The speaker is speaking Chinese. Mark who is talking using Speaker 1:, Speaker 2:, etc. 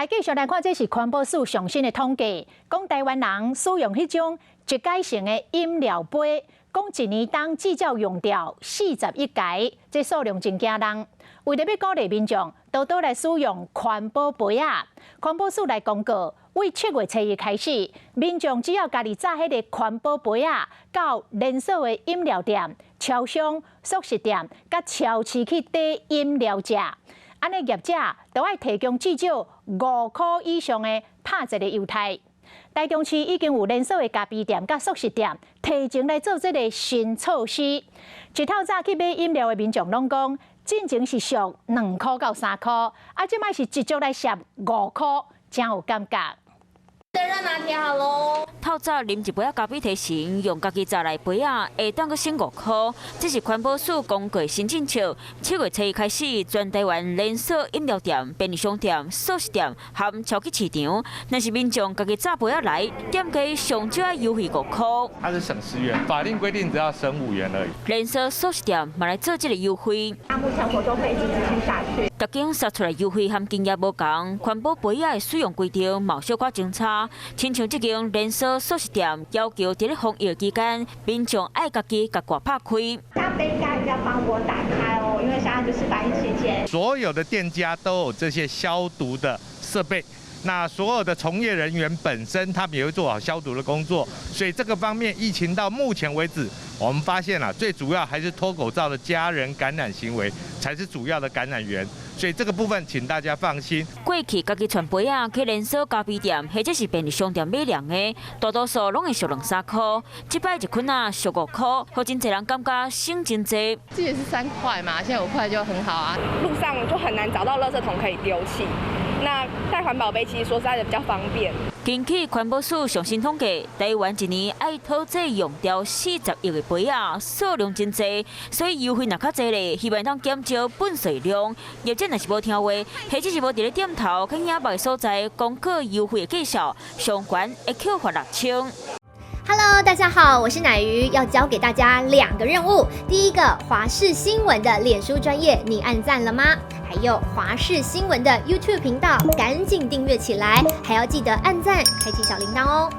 Speaker 1: 来继续来看，这是环保署上新的统计，讲台湾人使用迄种一改型的饮料杯，讲一年当至少用掉41改，这数量真惊人。为了要鼓励民众多多来使用环保杯啊，环保署来公告，为7月初1开始，民众只要家己炸迄个环保杯啊，到连锁的饮料店、超商、速食店、甲超市去抵饮料食。安尼业者都要提供至少5块以上的拍折的优待。台中市已经有连锁的咖啡店、甲速食店提前来做这个新措施。一透早去买饮料的民众拢讲，进前是俗2块到3块，啊，即摆是一足来摄5块，真有感觉。
Speaker 2: 热拿铁好喽！
Speaker 3: 透早啉一杯咖啡提神，用家己炸来杯啊，会当阁省5块。这是环保署公告新政策，7月初1开始，全台湾连锁饮料店、便利商店、速食店含超级市场，若是民众家己炸杯啊来，店家上少优惠5块。
Speaker 4: 它是省10元，法令规定只要省5元而已。
Speaker 3: 连锁速食店嘛来做这个优惠。
Speaker 2: 目前活动会一直持续下去。
Speaker 3: 各间杀出来优惠和经验无同，环保杯啊的使用规定冒小可争差。亲像这间连锁速食店要求在防疫期间，民众爱家己甲挂拍开。
Speaker 2: 像杯盖要帮我打开哦，因为现在就是防疫期间。
Speaker 4: 所有的店家都有这些消毒的设备，那所有的从业人员本身他们也会做好消毒的工作，所以这个方面疫情到目前为止，我们发现最主要还是脱口罩的家人感染行为才是主要的感染源。所以这个部分，请大家放心。
Speaker 3: 过去家己传杯啊去连锁咖啡店或者是便利商店买凉的，大多数拢会俗2-3块。这摆一捆啊俗5块，互真侪人感觉省真济。
Speaker 5: 之前是3块嘛，现在5块就很好啊。
Speaker 6: 路上就很难找到垃圾桶可以丢弃，那带环保杯其实说实在的比较方便。
Speaker 3: 根据环保署上新统计，台湾一年爱讨债用掉40亿个杯啊，数量真济，所以优惠若较济咧，希望当减少粪碎量。业者若是无听话，或者是无伫咧点头，较野外所在公告优惠的计数，上悬会扣罚6000。
Speaker 7: Hello， 大家好，我是乃瑜，要教给大家2个任务。第一个，华视新闻的脸书专页，你按赞了吗？还有华视新闻的 YouTube 频道，赶紧订阅起来，还要记得按赞，开启小铃铛哦。